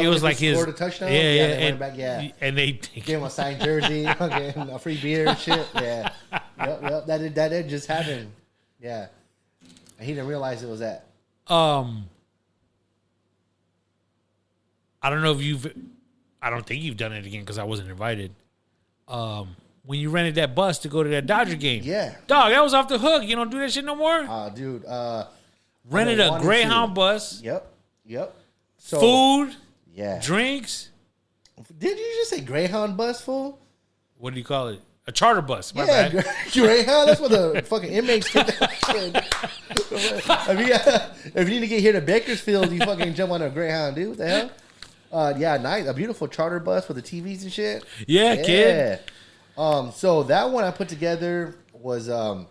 It was like his scored a touchdown. Yeah, yeah, they went back. Yeah, and they gave him a signed jersey, a free beer and shit. Yeah, yep. That did just happen. Yeah, and he didn't realize it was that. I don't know if I don't think you've done it again because I wasn't invited. When you rented that bus to go to that Dodger game, Yeah, dog, that was off the hook. You don't do that shit no more, dude. Rented a Greyhound bus. Yep. So, food. Yeah. Drinks. Did you just say Greyhound bus, fool? What do you call it? A charter bus. My yeah, bad. Greyhound. That's what the fucking inmates take that shit. If you need to get here to Bakersfield, you fucking jump on a Greyhound, dude. What the hell? Yeah, nice. A beautiful charter bus with the TVs and shit. Yeah, kid. So that one I put together was I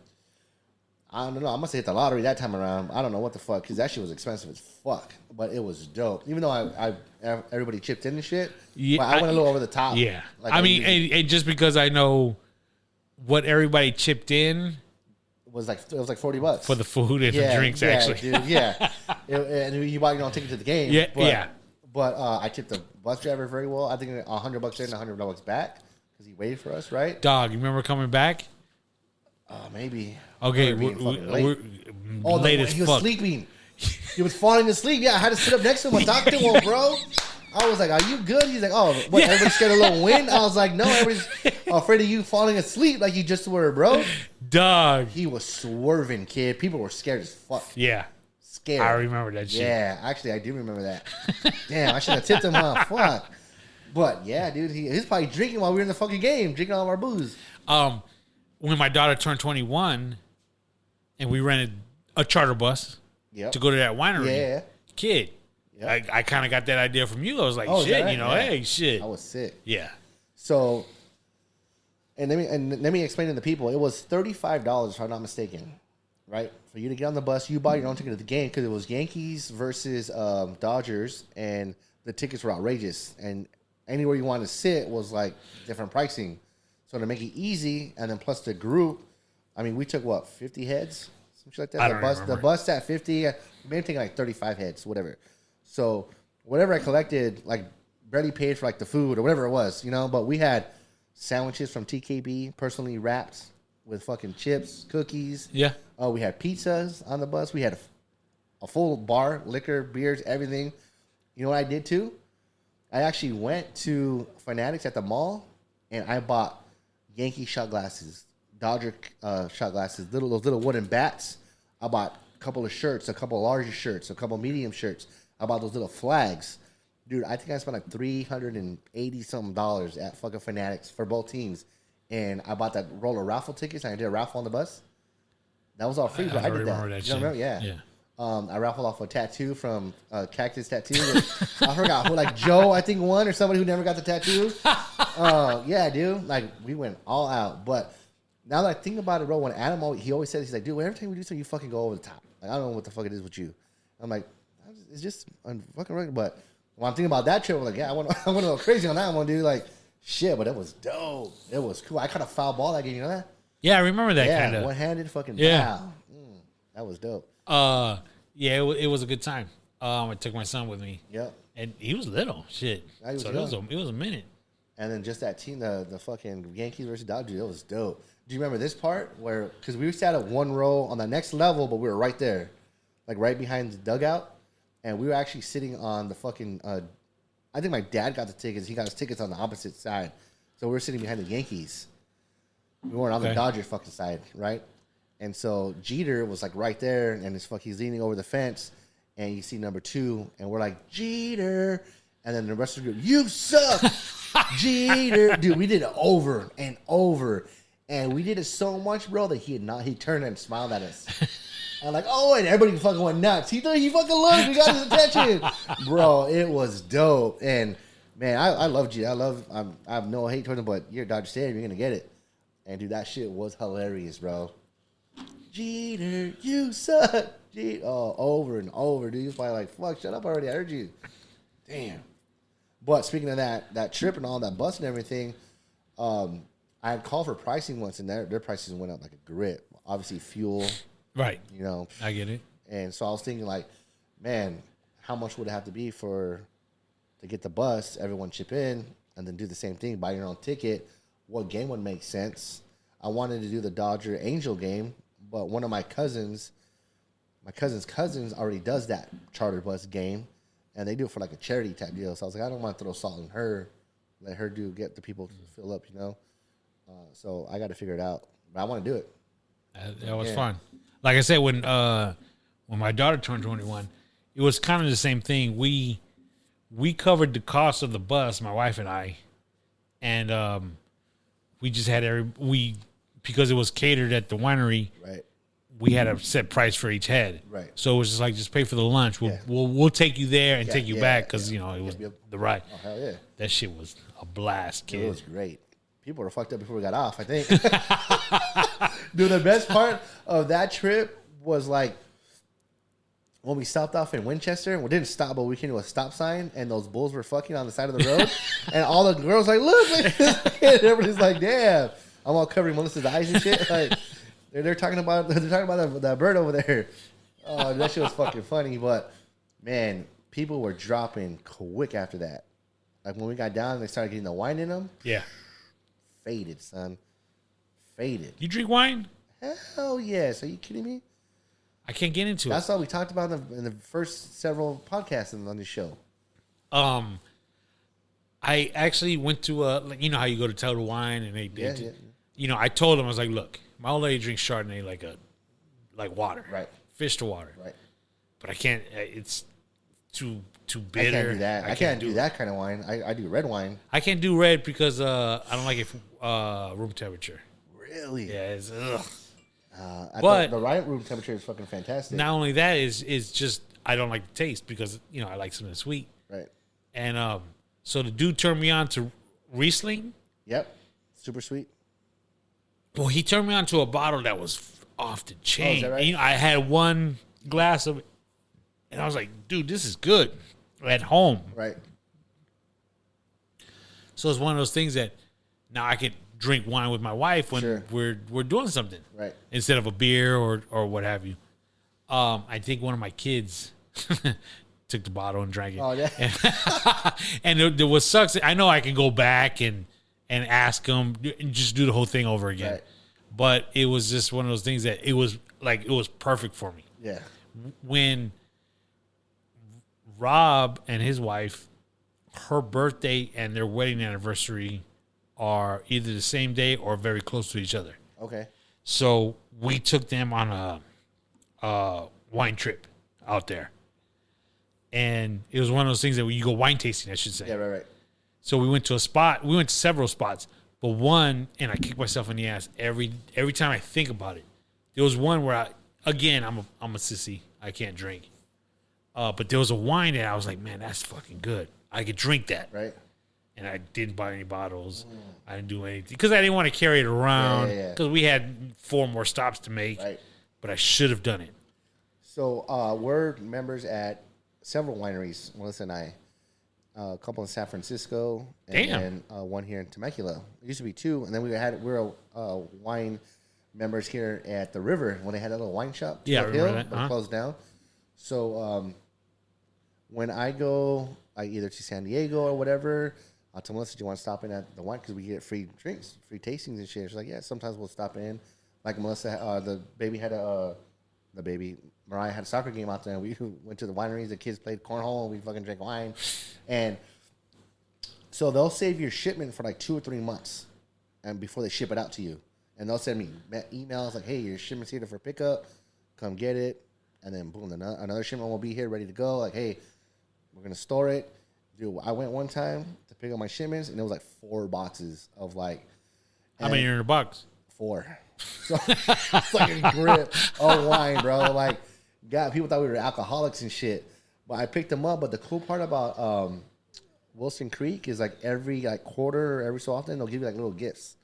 don't know. I must have hit the lottery that time around. I don't know what the fuck, because that shit was expensive as fuck. But it was dope. Even though I everybody chipped in and shit. Yeah, I went a little over the top. Yeah. Like I mean, and just because I know what everybody chipped in it was like $40 for the food and the drinks, actually. Dude, yeah. And you buy your own ticket to the game. Yeah, But I tipped the bus driver very well. I think $100 in, $100 back, because he waited for us, right? Dog, you remember coming back? Maybe. Okay, we're late as he was fuck. sleeping. He was falling asleep. Yeah, I had to sit up next to him and talk to him, bro. I was like, "Are you good?" He's like, "Oh, what? Yeah. Everybody's scared of a little wind." I was like, "No, everybody's afraid of you falling asleep like you just were, bro." Dog. He was swerving, kid. People were scared as fuck. Yeah. Scared. I remember that shit. Yeah, actually, I do remember that. Damn, I should have tipped him off. Fuck. But yeah, dude, he was probably drinking while we were in the fucking game, drinking all of our booze. When my daughter turned 21, and we rented a charter bus to go to that winery. Yeah. Kid. Yep. I kind of got that idea from you. I was like, shit, right? Hey, shit. I was sick. Yeah. So, and let me explain to the people. It was $35, if I'm not mistaken, right? For you to get on the bus, you buy your own ticket to the game, because it was Yankees versus Dodgers, and the tickets were outrageous. And anywhere you wanted to sit was like different pricing. So to make it easy, and then plus the group, I mean, we took 50 heads, some shit like that. The bus at 50, maybe taking like 35 heads, whatever. So whatever I collected, like barely paid for like the food or whatever it was, But we had sandwiches from TKB, personally wrapped with fucking chips, cookies. Yeah. We had pizzas on the bus. We had a full bar, liquor, beers, everything. You know what I did too? I actually went to Fanatics at the mall, and I bought Yankee shot glasses, Dodger shot glasses, those little wooden bats. I bought a couple of shirts, a couple of larger shirts, a couple of medium shirts. I bought those little flags. Dude, I think I spent like $380-something at fucking Fanatics for both teams. And I bought that roll of raffle tickets, and I did a raffle on the bus. That was all free, but I did that. Remember that you remember? Yeah. I raffled off a tattoo from Cactus Tattoo. I forgot who, like Joe, I think, won, or somebody who never got the tattoo. Yeah, dude. Like, we went all out. But now that I think about it, bro, when Adam, he always says, he's like, dude, every time we do something, you fucking go over the top. Like, I don't know what the fuck it is with you. I'm like, it's just fucking regular. But when I'm thinking about that trip, I'm like, yeah, I want to go crazy on that one, dude. Like, shit, but it was dope. It was cool. I caught a foul ball that game, you know that? Yeah, I remember that kind of. One-handed fucking foul. That was dope. Yeah, it was a good time. I took my son with me. Yep. And he was little. Shit. Yeah, it was a minute. And then just that team, the fucking Yankees versus Dodgers, it was dope. Do you remember this part where, because we sat at one row on the next level, but we were right there, like right behind the dugout, and we were actually sitting on the fucking. I think my dad got the tickets. He got his tickets on the opposite side, so we were sitting behind the Yankees. We weren't on the Dodgers fucking side, right? And so Jeter was like right there, and he's leaning over the fence, and you see number 2, and we're like, Jeter, and then the rest of the group, you suck, Jeter, dude. We did it over and over, and we did it so much, bro, that he turned and smiled at us. I'm like, oh, and everybody fucking went nuts. He thought he fucking loved. We got his attention, bro. It was dope, and man, I love Jeter. I have no hate toward him, but you're Dodger Stadium, you're gonna get it, and dude, that shit was hilarious, bro. Jeter, you suck. Jeter. Oh, over and over, dude. He was probably like, fuck, shut up already. I heard you. Damn. But speaking of that trip and all that bus and everything, I had called for pricing once, and their prices went up like a grit. Obviously, fuel. Right. I get it. And so I was thinking, like, man, how much would it have to be for to get the bus, everyone chip in, and then do the same thing, buy your own ticket. What game would make sense? I wanted to do the Dodger Angel game, but one of my cousin's cousins already does that charter bus game, and they do it for like a charity type deal. So I was like, I don't want to throw salt in her, let her get the people to fill up, you know. So I got to figure it out, but I want to do it. That was fun. Like I said, when my daughter turned 21, it was kind of the same thing. We covered the cost of the bus, my wife and I, and we just had because it was catered at the winery. Right. We had a set price for each head. Right. So it was just like, just pay for the lunch. We'll take you there and take you back because you know it was the ride. Oh hell yeah! That shit was a blast, kid. It was great. People were fucked up before we got off, I think. Dude, the best part of that trip was like when we stopped off in Winchester. We didn't stop, but we came to a stop sign, and those bulls were fucking on the side of the road. And all the girls like, look, and everybody's like, damn. I'm all covering Melissa's eyes and shit. Like they're talking about the bird over there. Oh, that shit was fucking funny. But man, people were dropping quick after that. Like when we got down, they started getting the wine in them. Yeah. Faded, son. Faded. You drink wine? Hell yes. Are you kidding me? I can't get into That's all we talked about in the first several podcasts on this show. I actually went to you know how you go to Total Wine and they Yeah. You know, I told them, I was like, look, my old lady drinks Chardonnay like water. Right. Fish to water. Right. But I can't, it's too bitter. I can't do that. I can't do that kind of wine. I do red wine. I can't do red because I don't like it room temperature. Really? Yeah, it's ugh. But the right room temperature is fucking fantastic. Not only that is just I don't like the taste because you know I like something sweet. Right. And so the dude turned me on to Riesling. Yep. Super sweet. Well, he turned me on to a bottle that was off the chain. is that right? You know, I had one glass of it, and I was like, dude, this is good at home. Right. So it's one of those things that now I could drink wine with my wife when Sure. we're doing something. Right. Instead of a beer or what have you. I think one of my kids took the bottle and drank it. Oh, yeah. And there was sucks. I know I can go back and ask them and just do the whole thing over again. Right. But it was just one of those things that it was perfect for me. Yeah. When Rob and his wife, her birthday and their wedding anniversary are either the same day or very close to each other. Okay. So we took them on a wine trip out there. And it was one of those things that you go wine tasting, I should say. Yeah, right. So we went to a spot. We went to several spots. But one, and I kick myself in the ass every time I think about it. There was one where I'm a sissy. I can't drink. But there was a wine that I was like, man, that's fucking good. I could drink that. Right. And I didn't buy any bottles. I didn't do anything because I didn't want to carry it around because we had 4 more stops to make. Right. But I should have done it. So we're members at several wineries, Melissa and I. A couple in San Francisco, and then one here in Temecula. It used to be 2, and then we were wine members here at the river when they had a little wine shop. Yeah, I remember hill, that. but it closed down. So when I go, either to San Diego or whatever, I'll tell Melissa, do you want to stop in at the wine because we get free drinks, free tastings and shit. She's like, yeah, sometimes we'll stop in. Like Melissa, the baby had Mariah had a soccer game out there, and we went to the wineries. The kids played cornhole, and we fucking drank wine. And so they'll save your shipment for like 2 or 3 months, and before they ship it out to you, and they'll send me emails like, "Hey, your shipment's here for pickup. Come get it." And then boom, another shipment will be here, ready to go. Like, hey, we're gonna store it. Dude, I went one time to pick up my shipments, and it was like 4 boxes of like. How many are in a box? 4. So fucking grip of wine, bro. Like, God, people thought we were alcoholics and shit. But I picked them up. But the cool part about Wilson Creek is like every like quarter or every so often they'll give you like little gifts.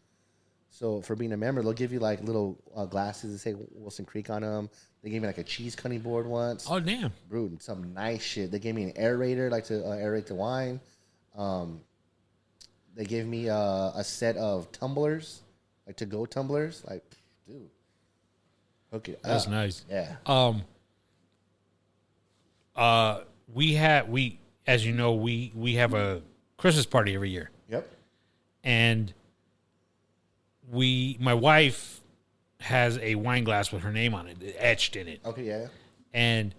So for being a member, they'll give you like little glasses that say Wilson Creek on them. They gave me like a cheese cutting board once. Oh damn! Brewed some nice shit. They gave me an aerator like to aerate the wine. They gave me a set of tumblers, like to go tumblers. Like, dude, hook it up. That's nice. Yeah. We as you know, we have a Christmas party every year. Yep. And my wife has a wine glass with her name on it, etched in it. Okay, yeah. And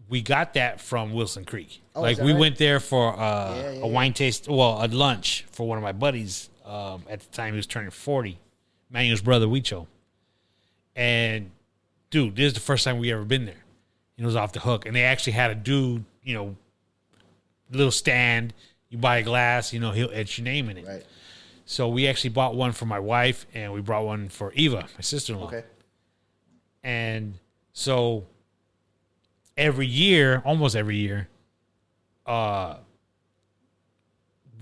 we got that from Wilson Creek. Oh, like, we went there for a wine taste, a lunch for one of my buddies. At the time, he was turning 40, Manuel's brother, Huicho. And, dude, this is the first time we ever been there. It was off the hook. And they actually had a dude, little stand. You buy a glass, he'll etch your name in it. Right. So we actually bought one for my wife, and we brought one for Eva, my sister-in-law. Okay. And so almost every year, I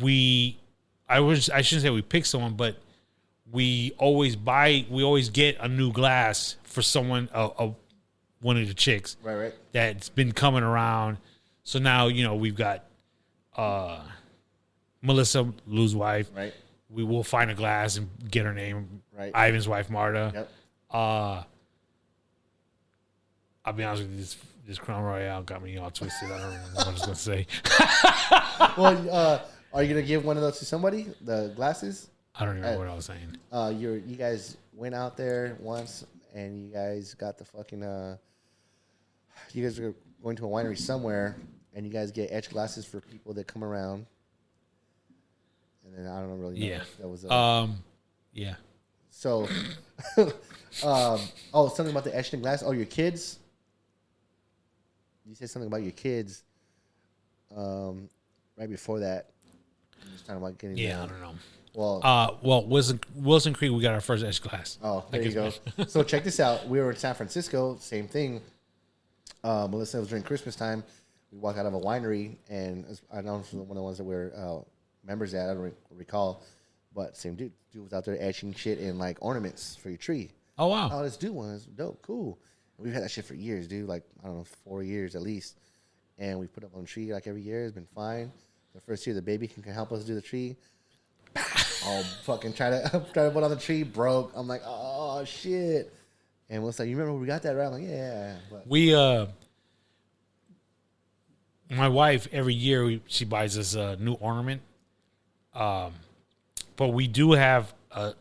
shouldn't say we pick someone, but we always get a new glass for someone, one of the chicks. Right. That's been coming around. So now, we've got Melissa, Lou's wife. Right. We will find a glass and get her name. Right. Ivan's wife, Marta. Yep. I'll be honest with you, this Crown Royale got me all twisted. I don't know what I was going to say. Well, are you going to give one of those to somebody, the glasses? I don't even know what I was saying. You guys went out there once, and you guys got the fucking... you guys are going to a winery somewhere, and you guys get etched glasses for people that come around. And then I don't really know. Yeah. That was yeah. So, something about the etched in glass. Oh, your kids. You said something about your kids. Right before that, I'm just talking about getting. Yeah, I don't know. Well, Wilson Creek, we got our first etched glass. Oh, there you go. So check this out. We were in San Francisco. Same thing. Melissa, it was during Christmas time. We walked out of a winery, and I know one of the ones that we're members at. I don't recall, but same dude. Dude was out there etching shit in like ornaments for your tree. Oh wow! Oh, let's do one. It's dope, cool. And we've had that shit for years, dude. Like I don't know, 4 years at least. And we put up on the tree like every year. It's been fine. The first year, the baby can help us do the tree. I'll fucking try to put on the tree. Broke. I'm like, oh shit. And Melissa's like, you remember when we got that right? I'm like, yeah. But we my wife every year she buys us a new ornament. But we do have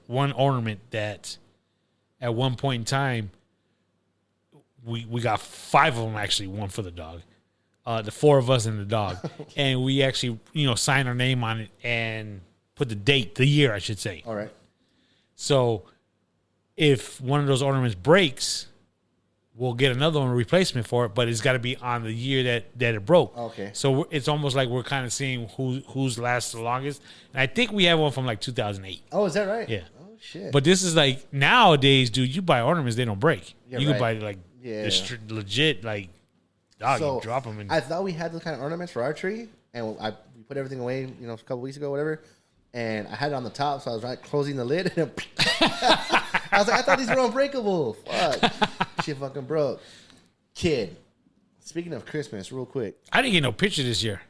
one ornament that at one point in time we got 5 of them, actually, one for the dog. The 4 of us and the dog. And we actually, sign our name on it and put the year, I should say. All right. So if one of those ornaments breaks, we'll get another one, a replacement for it, but it's got to be on the year that it broke. Okay. So it's almost like we're kind of seeing who's lasts the longest. And I think we have one from like 2008. Oh, is that right? Yeah. Oh, shit. But this is like nowadays, dude, you buy ornaments, they don't break. Yeah, you right. can buy like legit, like, dog, you drop them in. I thought we had those kind of ornaments for our tree, and we put everything away, a couple weeks ago, whatever. And I had it on the top, so I was closing the lid, and I was like, I thought these were unbreakable. Fuck, shit, fucking broke. Kid. Speaking of Christmas, real quick, I didn't get no picture this year.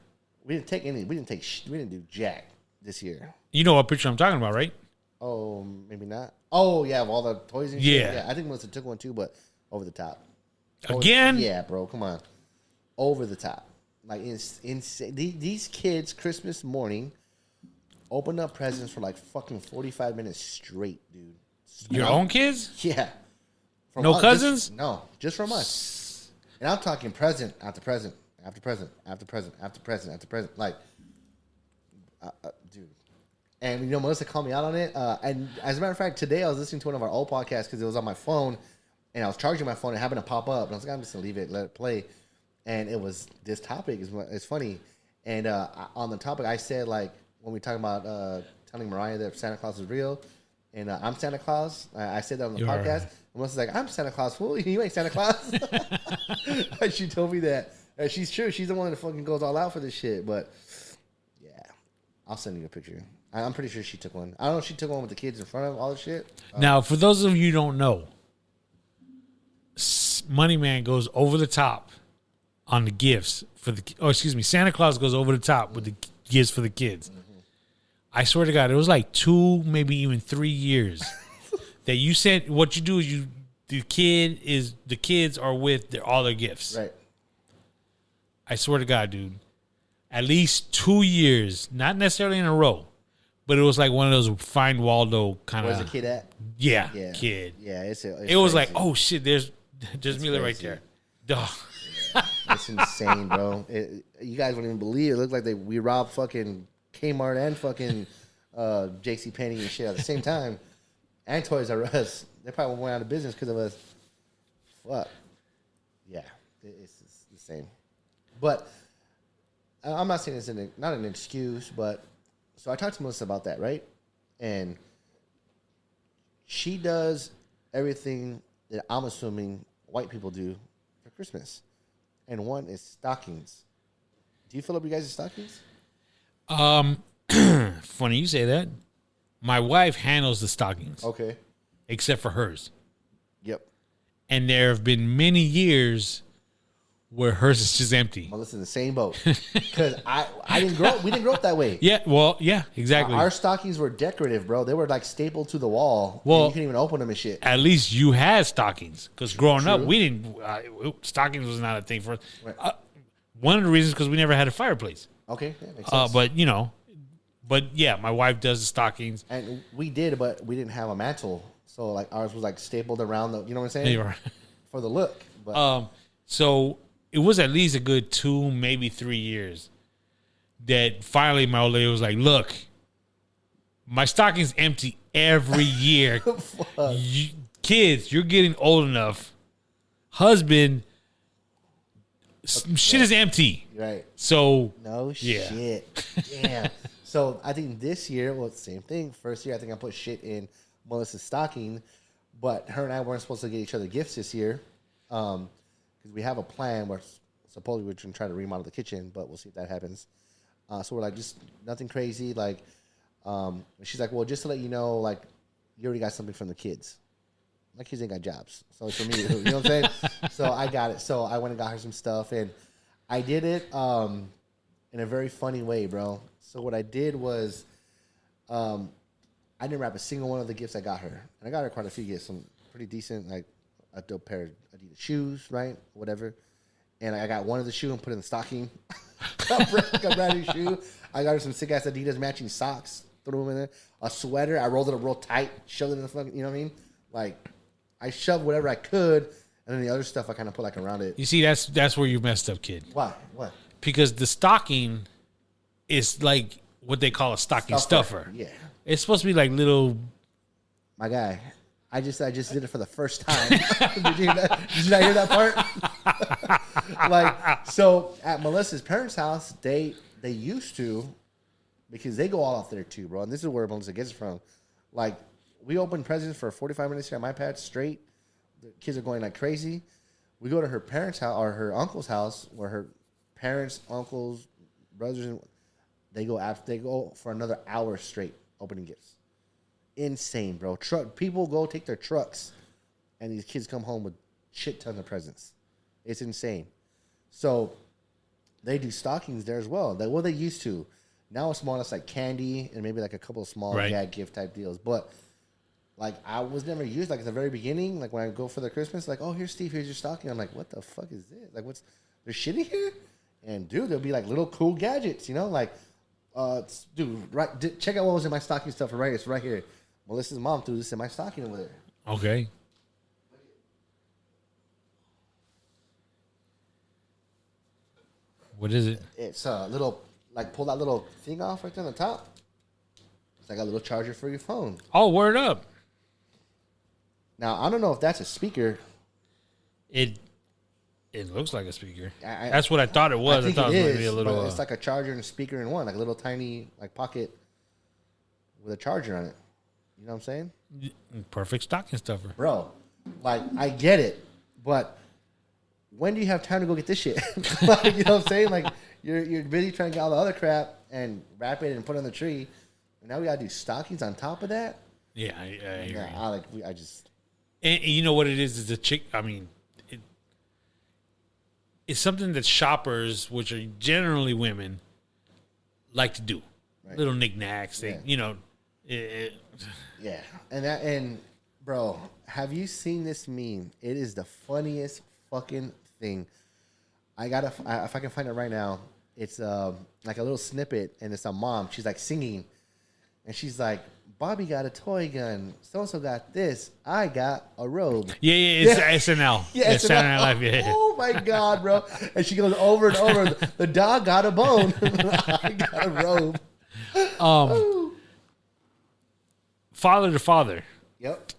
We didn't take any. We didn't do jack this year. You know what picture I'm talking about, right? Oh, maybe not. Oh yeah, of all the toys and shit. Yeah. I think Melissa took one too, but over the top. Again? Yeah, bro. Come on. Over the top. Like, insane. These kids, Christmas morning, opened up presents for like fucking 45 minutes straight, dude. Your own kids? Yeah. No cousins? Just from us. And I'm talking present after present after present after present after present after present. Like, dude. And, Melissa called me out on it. And as a matter of fact, today I was listening to one of our old podcasts because it was on my phone. And I was charging my phone and it happened to pop up. And I was like, I'm just going to leave it, let it play. And it was this topic. It's funny. And on the topic, I said, like, when we talk about telling Mariah that Santa Claus is real, and I'm Santa Claus, I said that on the podcast. And Melissa's like, I'm Santa Claus, fool. You ain't Santa Claus. She told me that. And she's true. She's the one that fucking goes all out for this shit. But, yeah. I'll send you a picture. I'm pretty sure she took one. I don't know if she took one with the kids in front of all the shit. Now, for those of you who don't know, Money Man goes over the top on the gifts for Santa Claus goes over the top with the gifts for the kids. Mm-hmm. I swear to God, it was like 2, maybe even 3 years that you said what you do is the kids are with all their gifts. Right. I swear to God, dude. at least 2 years, not necessarily in a row, but it was like one of those Find Waldo kind of. Where's the kid at? Yeah, Yeah, kid. Yeah, it's it was like, oh shit, there's Mila right crazy. there. Duh. It's insane, bro. You guys wouldn't even believe it. It looked like we robbed fucking Kmart and fucking JCPenney and shit at the same time, and Toys R Us. They probably went out of business because of us. Fuck. Yeah, it's the same. But I'm not saying it's not an excuse, but so I talked to Melissa about that, right? And she does everything that I'm assuming white people do for Christmas. And one is stockings. Do you fill up your guys' stockings? Funny you say that. My wife handles the stockings. Okay. Except for hers. Yep. And there have been many years where hers is just empty. Melissa's in the same boat. Because we didn't grow up that way. Yeah, well, yeah, exactly. Our stockings were decorative, bro. They were like stapled to the wall. Well, you couldn't even open them and shit. At least you had stockings. Because growing up, True. we didn't, stockings was not a thing for us. Right. One of the reasons because we never had a fireplace. Okay, that makes sense. But yeah, my wife does the stockings. And we did, but we didn't have a mantle. So like ours was like stapled around the, you know what I'm saying? Yeah. For the look. But So it was at least a good 2, maybe 3 years that finally my old lady was like, look, my stocking's empty every year. Kids, you're getting old enough. Husband, shit is empty. right. So No shit. Damn. So I think this year, well, same thing. First year, I think I put shit in Melissa's stocking, but her and I weren't supposed to get each other gifts this year because we have a plan where supposedly we're going to try to remodel the kitchen, but we'll see if that happens. So we're like, just nothing crazy. Like, she's like, well, just to let you know, like, you already got something from the kids. My kids ain't got jobs, so it's for me. You know what I'm saying? So I got it. So I went and got her some stuff, and I did it in a very funny way, bro. So what I did was, I didn't wrap a single one of the gifts I got her, and I got her quite a few gifts, some pretty decent, like a dope pair of Adidas shoes, right, whatever. And I got one of the shoe and put it in the stocking. got a brand new shoe. I got her some sick ass Adidas matching socks. Threw them in there. A sweater. I rolled it up real tight. Shoved it in the fucking. You know what I mean? Like, I shoved whatever I could, and then the other stuff I kind of put like around it. you see, that's where you messed up, kid. Why? What? Because the stocking is like what they call a stocking stuffer. Yeah. It's supposed to be like little. My guy. I just did it for the first time. Did you not hear that part? Like, so at Melissa's parents' house, they used to, because they go all off there too, bro. And this is where Melissa gets it from. Like, we open presents for 45 minutes here at my pad straight. The kids are going like crazy. We go to her parents' house or her uncle's house, where her parents, uncles, brothers, and they go for another hour straight opening gifts. Insane, bro. People go take their trucks, and these kids come home with shit ton of presents. It's insane. So they do stockings there as well. They used to. Now it's more or less like candy and maybe like a couple of small gag gift type deals. But like, I was never used, like at the very beginning, like when I go for the Christmas, like, oh, here's Steve, here's your stocking. I'm like, what the fuck is this? Like, there's shit in here? And dude, there'll be like little cool gadgets, you know, like, dude, check out what was in my stocking stuff right here. It's right here. Melissa's mom threw this in my stocking over there. Okay. What is it? It's a little, like, pull that little thing off right there on the top. It's like a little charger for your phone. Oh, word up. Now, I don't know if that's a speaker. It looks like a speaker. That's what I thought it was. I thought it was going to be a little. But it's like a charger and a speaker in one, like a little tiny like pocket with a charger on it. You know what I'm saying? Perfect stocking stuffer. Bro, like, I get it, but when do you have time to go get this shit? Like, you know what I'm saying? Like, you're busy trying to get all the other crap and wrap it and put it on the tree. And now we got to do stockings on top of that? Yeah, I agree. And you know what it is? It's a chick. I mean, it's something that shoppers, which are generally women, like to do. Right. Little knickknacks. They, you know. Yeah. And bro, have you seen this meme? It is the funniest fucking thing. If I can find it right now. it's like a little snippet, and it's a mom. She's like singing, and she's like, Bobby got a toy gun. So-and-so got this. I got a robe. It's SNL. Yeah, Saturday Night Live. Yeah. Oh, my God, bro. And she goes over and over. The dog got a bone. I got a robe. Father to father. Yep.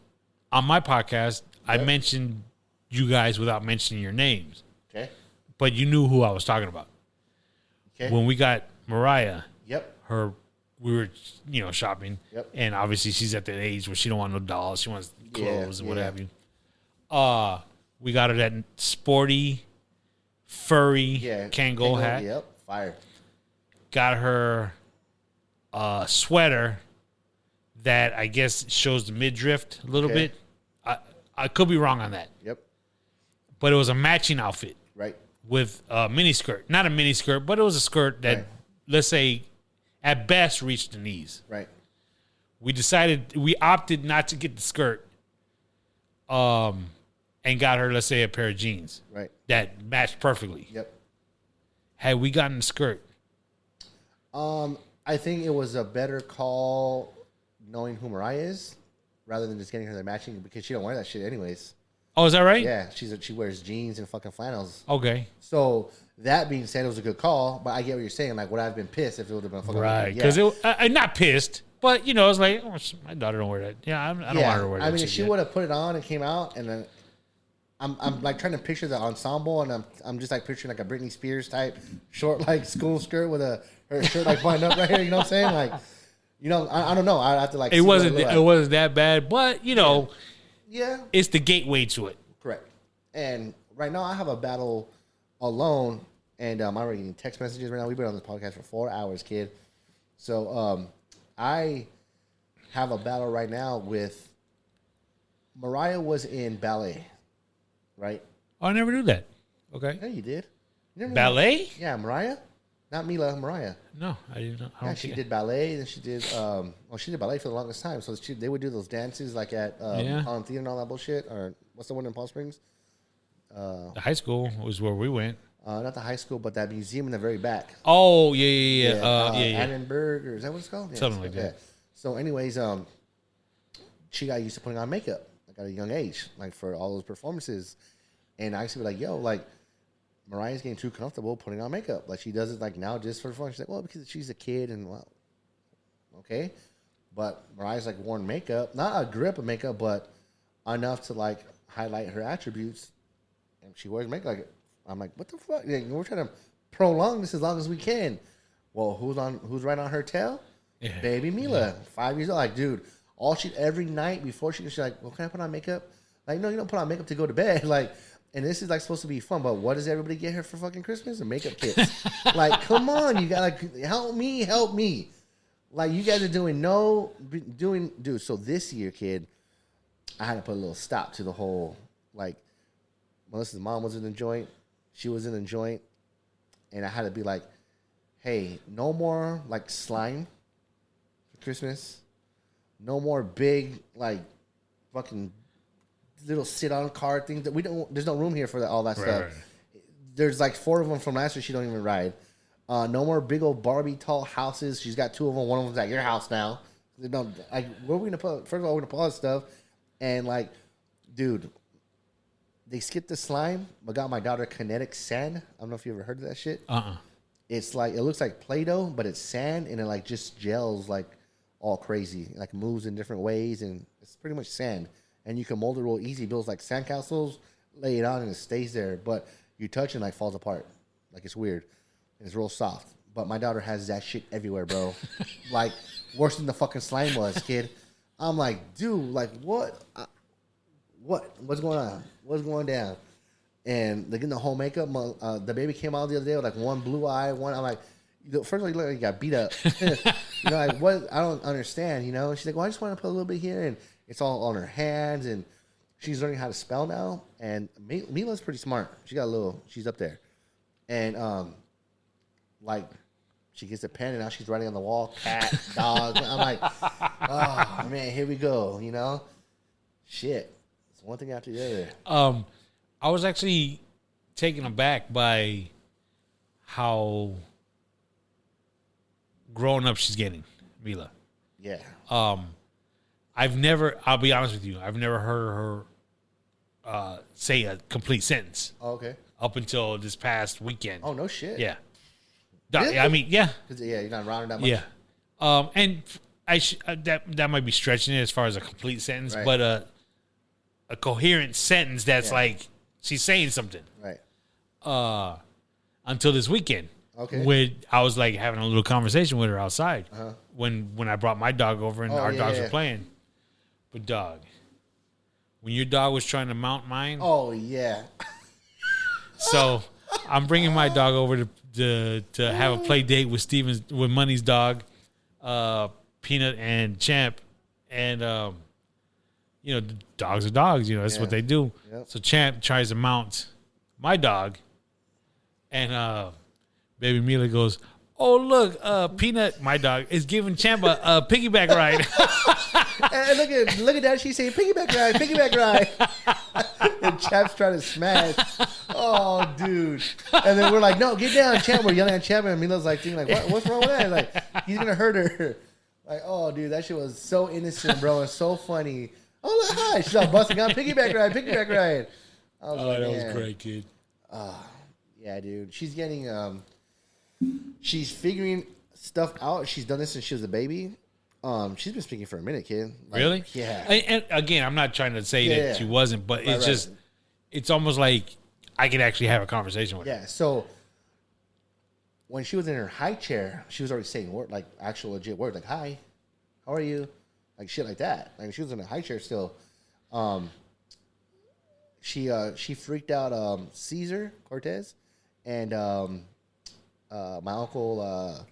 On my podcast, I mentioned you guys without mentioning your names. Okay. But you knew who I was talking about. Okay. When we got Mariah, we were, shopping. Yep. And obviously she's at that age where she don't want no dolls. She wants clothes and what have you. We got her that sporty, furry Kangol hat. Yep. Fire. Got her a sweater that I guess shows the midriff a little bit. I could be wrong on that. Yep. But it was a matching outfit. Right. With a mini skirt. Not a mini skirt, but it was a skirt that, let's say, at best reached the knees. Right. We opted not to get the skirt and got her, let's say, a pair of jeans. Right. That matched perfectly. Yep. Had we gotten the skirt? I think it was a better call knowing who Mariah is rather than just getting her the matching because she don't wear that shit anyways. Oh, is that right? Yeah, she wears jeans and fucking flannels. Okay. So that being said, it was a good call, but I get what you're saying. Like, would I have been pissed if it would have been a fucking right? Because I'm not pissed, but it's like, oh, my daughter don't wear that. Yeah, I don't want her to wear that. I mean, if she would have put it on and came out, and then I'm like trying to picture the ensemble, and I'm just like picturing like a Britney Spears type short like school skirt with her shirt like buttoned up right here. You know what I'm saying? Like, I don't know. I have to like. It wasn't that bad, but yeah, it's the gateway to it. Correct. And right now I have a battle alone, and I'm already getting text messages right now. We've been on this podcast for 4 hours, kid. So I have a battle right now with Mariah was in ballet, right? Oh, I never knew that. Okay. Yeah, you did. You Ballet? Yeah, Mariah. Not Mila, Mariah. No, I didn't know. She did ballet, and she did she did ballet for the longest time. So they would do those dances like at on theater and all that bullshit. Or what's the one in Palm Springs? The high school was where we went. Not the high school, but that museum in the very back. Oh, yeah. Annenberg, or is that what it's called? Yeah, something like that. So anyways, she got used to putting on makeup like at a young age, like for all those performances. And I used to be like, yo, like, Mariah's getting too comfortable putting on makeup. Like, she does it, like, now just for fun. She's like, well, because she's a kid and, well, okay. But Mariah's, like, worn makeup. Not a grip of makeup, but enough to, like, highlight her attributes. And she wears makeup. Like, I'm like, what the fuck? Like, we're trying to prolong this as long as we can. Well, who's right on her tail? Yeah. Baby Mila, 5 years old. Like, dude, every night before she's like, well, can I put on makeup? Like, no, you don't put on makeup to go to bed. Like, and this is like supposed to be fun, but what does everybody get her for fucking Christmas? A makeup kit. Like, come on, you gotta help me. Like, you guys are dude. So this year, kid, I had to put a little stop to the whole, like, Melissa's mom was in the joint, she was in the joint, and I had to be like, hey, no more like slime for Christmas, no more big like fucking little sit-on car things that we don't. There's no room here for all that stuff. Right. There's like 4 of them from last year. She don't even ride. No more big old Barbie tall houses. She's got 2 of them. One of them's at your house now. Like, where are we gonna put? First of all, we're gonna put all this stuff, and like, dude, they skipped the slime, but got my daughter kinetic sand. I don't know if you ever heard of that shit. It's like, it looks like Play-Doh, but it's sand, and it like just gels like all crazy, like moves in different ways, and it's pretty much sand. And you can mold it real easy. Builds like sandcastles, lay it on, and it stays there. But you touch it and like falls apart. Like, it's weird. And it's real soft. But my daughter has that shit everywhere, bro. Like, worse than the fucking slime was, kid. I'm like, dude, like, what? What's going on? What's going down? And they're getting the whole makeup. The baby came out the other day with like one blue eye, one. I'm like, first of all, you look like you got beat up. Like, what? I don't understand, She's like, well, I just want to put a little bit here, and it's all on her hands, and she's learning how to spell now. And Mila's pretty smart. She's up there. And, like, she gets a pen, and now she's writing on the wall, cat, dog. I'm like, oh, man, here we go, Shit. It's one thing after the other. I was actually taken aback by how growing up, she's getting Mila. Yeah. I'll be honest with you, I've never heard her say a complete sentence. Oh, okay. Up until this past weekend. Oh, no shit. Yeah. Really? I mean, yeah. Yeah, you're not around that much. Yeah. And that might be stretching it as far as a complete sentence, Right. but a coherent sentence that's like she's saying something. Right. Until this weekend. Okay. When I was like having a little conversation with her outside when I brought my dog over and our dogs were playing. But dog, when your dog was trying to mount mine. Oh yeah. So I'm bringing my dog over to have a play date with Money's dog, Peanut and Champ, and dogs are dogs. That's what they do. Yep. So Champ tries to mount my dog, and baby Mila goes, "Oh look, Peanut, my dog, is giving Champ a piggyback ride." And look at that. She's saying piggyback ride. And Champ's trying to smash. Oh, dude. And then we're like, no, get down, Champ. We're yelling at Champ, and Mila's like, thinking, like, what's wrong with that? Like, he's gonna hurt her. Like, oh, dude, that shit was so innocent, bro, and so funny. Oh, look, hi. She's all busting out, piggyback ride. I was like, that man. was great, kid. Yeah, dude. She's getting, she's figuring stuff out. She's done this since she was a baby. She's been speaking for a minute, kid. Like, really? Yeah. And again, I'm not trying to say that she wasn't, but it's just, it's almost like I could actually have a conversation with her. Yeah. So when she was in her high chair, she was already saying word, like actual legit words, like "Hi, how are you?" Like shit like that. Like she was in a high chair still. She freaked out Caesar Cortez and my uncle.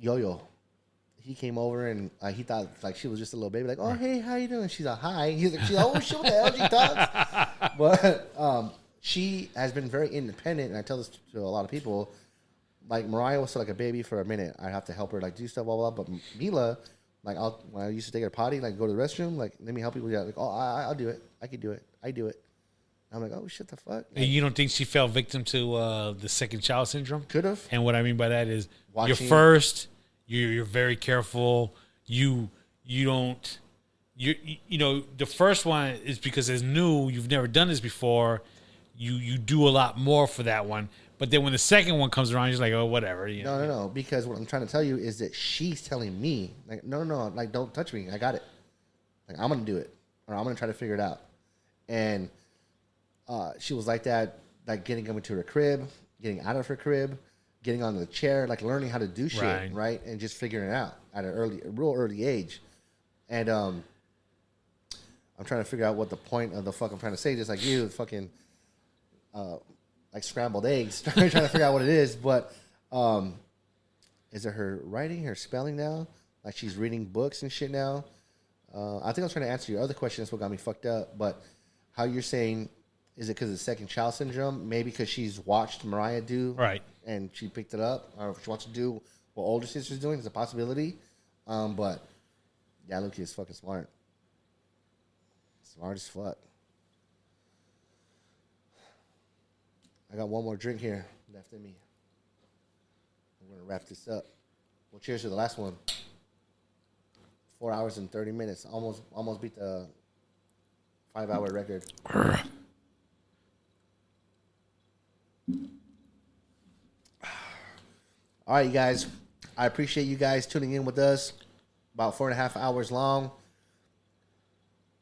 Yo-Yo, he came over and he thought like she was just a little baby, like, oh hey, how you doing? She's like, hi. He's like, oh shit, what the hell she talks? But she has been very independent, and I tell this to a lot of people. Like Mariah was still like a baby for a minute. I'd have to help her like do stuff, blah blah. But Mila, like when I used to take her potty, like go to the restroom, like let me help you with that. Like, oh I'll do it. I can do it. I do it. I'm like, oh shit, the fuck. Like, you don't think she fell victim to the second child syndrome? Could have. And what I mean by that is Watching. you're first. You're very careful. You don't. The first one is because it's new. You've never done this before. You do a lot more for that one. But then when the second one comes around, you're like, oh, whatever. No. Because what I'm trying to tell you is that she's telling me, like, no, like, don't touch me. I got it. Like, I'm gonna do it, or I'm gonna try to figure it out. And she was like that, like getting them into her crib, getting out of her crib, getting on the chair, like learning how to do shit, right? And just figuring it out at a real early age. And I'm trying to figure out what the point of the fuck I'm trying to say, just like you, fucking like scrambled eggs, trying to figure out what it is. But is it her writing, her spelling now? Like she's reading books and shit now? I think I was trying to answer your other question. That's what got me fucked up. But how you're saying, is it because of second child syndrome? Maybe because she's watched Mariah do. Right. And she picked it up. Or if she wants to do what older sister's doing, it's a possibility. But, yeah, Luki is fucking smart. Smart as fuck. I got one more drink here left in me. I'm going to wrap this up. Well, cheers to the last one. 4 hours and 30 minutes. Almost beat the 5-hour record. All right, you guys. I appreciate you guys tuning in with us. About 4.5 hours long.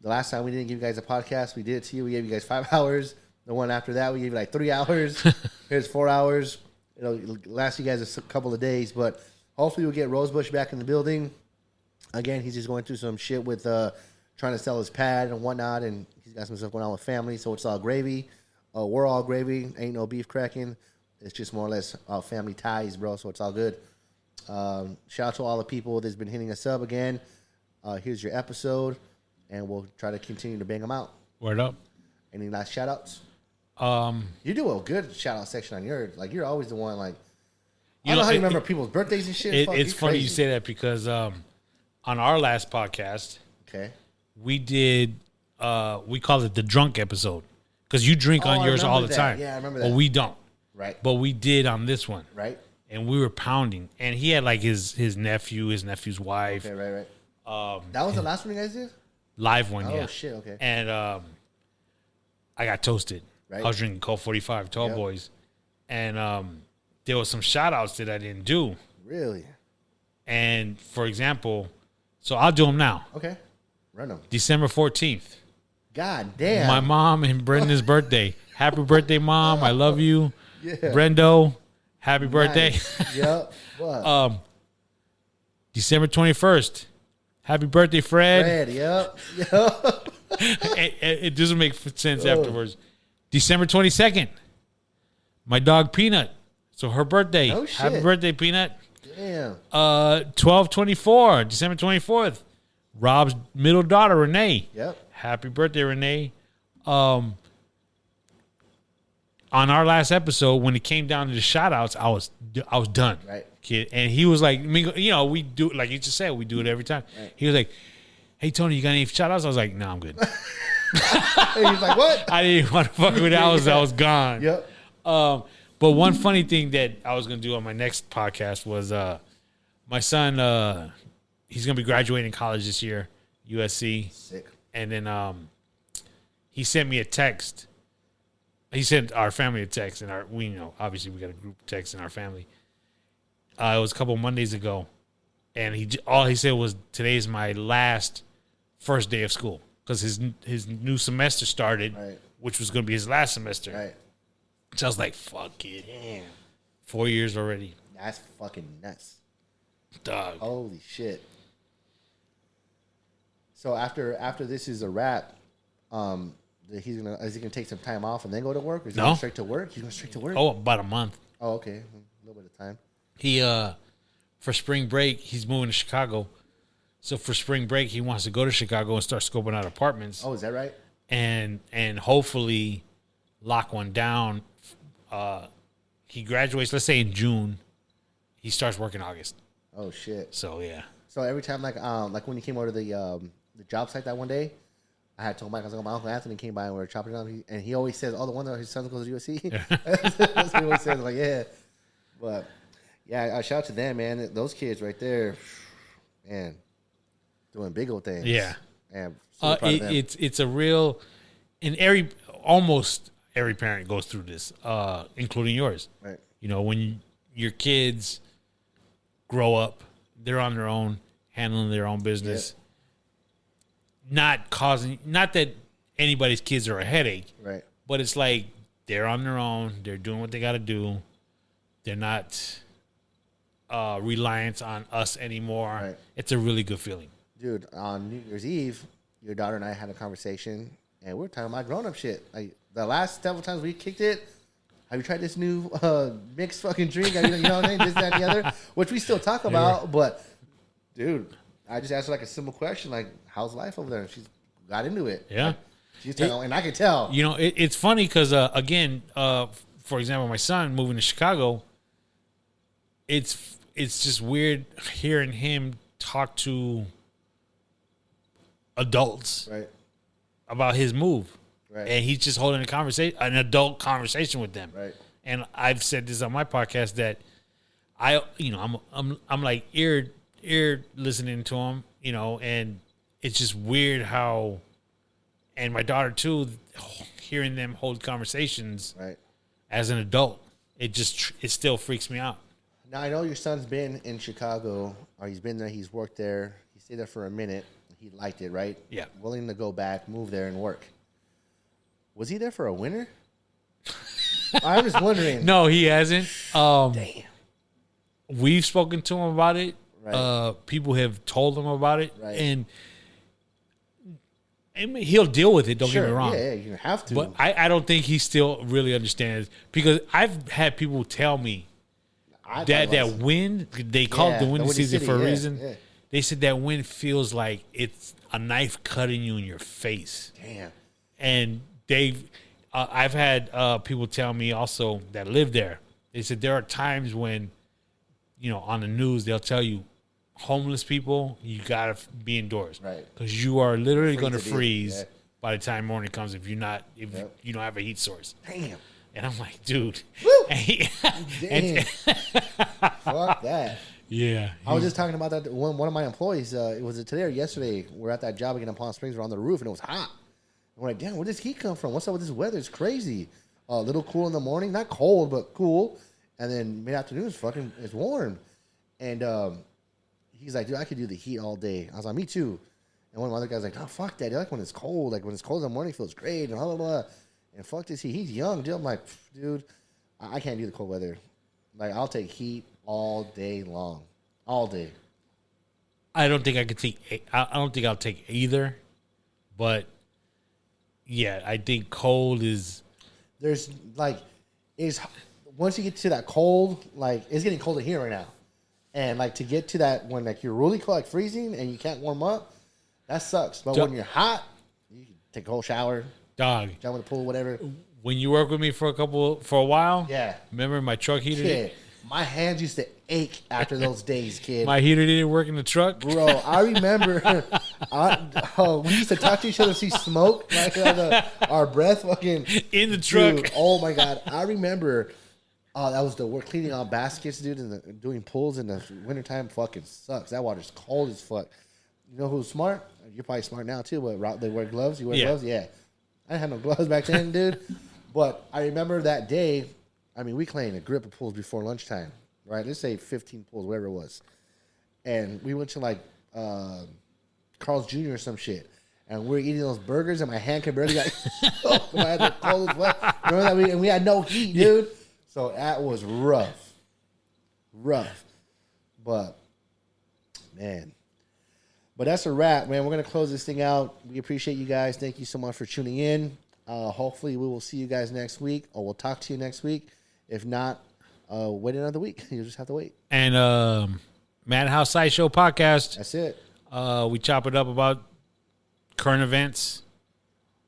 The last time we didn't give you guys a podcast, we did it to you. We gave you guys 5 hours. The one after that, we gave you like 3 hours. Here's 4 hours. It'll last you guys a couple of days, but hopefully we'll get Rosebush back in the building. Again, he's just going through some shit with trying to sell his pad and whatnot, and he's got some stuff going on with family, so it's all gravy. We're all gravy. Ain't no beef cracking. It's just more or less family ties, bro, so it's all good. Shout out to all the people that's been hitting us up again. Here's your episode, and we'll try to continue to bang them out. Word up. Any last shout-outs? You do a good shout-out section on yours. Like, you're always the one, like, I don't know how you remember people's birthdays and shit. It's funny crazy. You say that because on our last podcast, okay, we did, we call it the drunk episode. Because you drink on yours all the time. Yeah, I remember that. But we don't. Right. But we did on this one. Right. and we were pounding. And he had like his nephew, his nephew's wife. Okay, right. That was the last one you guys did? Live one, yeah. Oh, shit, okay. And I got toasted. Right. I was drinking Colt 45, Tall Boys. And there was some shout-outs that I didn't do. Really? And, for example, so I'll do them now. Okay. Run them. December 14th. God damn. My mom and Brenda's birthday. Happy birthday, Mom. I love you. Yeah. Brendo, happy birthday. Nice. Yep. What? December 21st. Happy birthday, Fred. Yep. It doesn't make sense afterwards. December 22nd. My dog, Peanut. So her birthday. Oh, shit. Happy birthday, Peanut. Damn. 12/24, December 24th. Rob's middle daughter, Renee. Yep. Happy birthday, Renee. On our last episode, when it came down to the shout outs, I was done. Right. Kid. And he was like, you know, we do, like you just said, we do it every time. Right. He was like, hey, Tony, you got any shout outs? I was like, no, I'm good. He was like, what? I didn't want to fuck with it. I was gone. Yep. But one funny thing that I was going to do on my next podcast was my son, he's going to be graduating college this year, USC. Sick. And then he sent me a text. He sent our family a text, and we know, obviously, we got a group text in our family. It was a couple Mondays ago, and all he said was, "Today's my first day of school," because his new semester started, right. which was going to be his last semester. Right. So I was like, "Fuck it, Damn. 4 years already." That's fucking nuts. Dog. Holy shit. So after this is a wrap, is he gonna take some time off and then go to work? Or is he going straight to work? He's going straight to work. Oh, about a month. Oh, okay, a little bit of time. He for spring break, he's moving to Chicago. So for spring break, he wants to go to Chicago and start scoping out apartments. Oh, is that right? And hopefully lock one down. He graduates, let's say in June. He starts work in August. Oh shit. So yeah. So every time like when he came over to the job site that one day, I had told Mike, I was like, my Uncle Anthony came by and we were chopping it up, and he always says, "Oh, the one that his son goes to USC." Yeah. That's what he always says. Like, yeah, but yeah, shout out to them, man. Those kids right there, man, doing big old things. Yeah, and it's a real, and almost every parent goes through this, including yours. Right. You know, when your kids grow up, they're on their own, handling their own business. Yep. Not that anybody's kids are a headache, right? But it's like they're on their own. They're doing what they got to do. They're not reliant on us anymore. Right. It's a really good feeling, dude. On New Year's Eve, your daughter and I had a conversation, and we were talking about grown up shit. Like the last several times we kicked it. Have you tried this new mixed fucking drink? You know what I mean? This, that, and the other, which we still talk about. Yeah. But dude, I just asked her like a simple question, like, "How's life over there?" And she's got into it. Yeah, like, she's telling, and I can tell. You know, it's funny because again, for example, my son moving to Chicago. It's just weird hearing him talk to adults about his move. Right. And he's just holding an adult conversation with them. Right. And I've said this on my podcast that I'm like ear listening to him, you know, and it's just weird how, and my daughter too, hearing them hold conversations as an adult, it still freaks me out. Now I know your son's been in Chicago, or he's been there, he's worked there, he stayed there for a minute, he liked it, right? Yeah. Willing to go back, move there and work. Was he there for a winter? I'm just wondering. No, he hasn't. Damn. We've spoken to him about it. Right. People have told him about it. Right. And he'll deal with it, don't get me wrong. Yeah, you have to. But I don't think he still really understands. Because I've had people tell me that wind, they call it the windy season for a reason. Yeah. They said that wind feels like it's a knife cutting you in your face. Damn. And I've had people tell me also that live there. They said there are times when, you know, on the news they'll tell you, homeless people, you gotta be indoors, right? Because you are literally going to freeze by the time morning comes if you don't have a heat source. Damn. And I'm like, dude. Damn. Fuck that. Yeah. I was just talking about that. One of my employees, it was today or yesterday, we're at that job again in Palm Springs. We're on the roof, and it was hot. And we're like, damn, where does heat come from? What's up with this weather? It's crazy. A little cool in the morning. Not cold, but cool. And then mid-afternoon, it's warm. And he's like, dude, I could do the heat all day. I was like, me too. And one of my other guys like, oh, fuck that. I like when it's cold. Like, when it's cold in the morning, it feels great. And blah, blah, blah. And fuck this heat. He's young, dude. I'm like, dude, I can't do the cold weather. Like, I'll take heat all day long. All day. I don't think I could take. I don't think I'll take either. But yeah, I think cold is. There's like, once you get to that cold, like it's getting colder here right now, and like to get to that when like you're really cold, like freezing, and you can't warm up, that sucks. But when you're hot, you can take a whole shower, jump in the pool, whatever. When you work with me for a while, yeah. Remember my truck heater? Kid, my hands used to ache after those days, kid. My heater didn't work in the truck, bro. I remember, we used to talk to each other, see smoke, like our breath, fucking in the truck. Dude, oh my god, I remember. That was we're cleaning out baskets, dude, and doing pools in the wintertime. Fucking sucks. That water's cold as fuck. You know who's smart? You're probably smart now too. But they wear gloves. You wear gloves? Yeah. I didn't have no gloves back then, dude. But I remember that day. I mean, we cleaned a grip of pools before lunchtime, right? Let's say 15 pools, whatever it was. And we went to like Carl's Jr. or some shit. And we were eating those burgers, and my hand could barely got my hands were cold as fuck. Remember that? And we had no heat, dude. So that was rough. But, man. But that's a wrap, man. We're going to close this thing out. We appreciate you guys. Thank you so much for tuning in. Hopefully we will see you guys next week, or we'll talk to you next week. If not, wait another week. You'll just have to wait. And Madhouse Sideshow podcast. That's it. We chop it up about current events,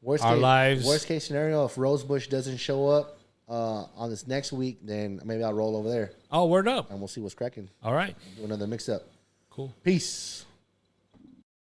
lives. Worst case scenario, if Rosebush doesn't show up on this next week, then maybe I'll roll over there. Oh, word up. And we'll see what's cracking. All right. Do another mix-up. Cool. Peace.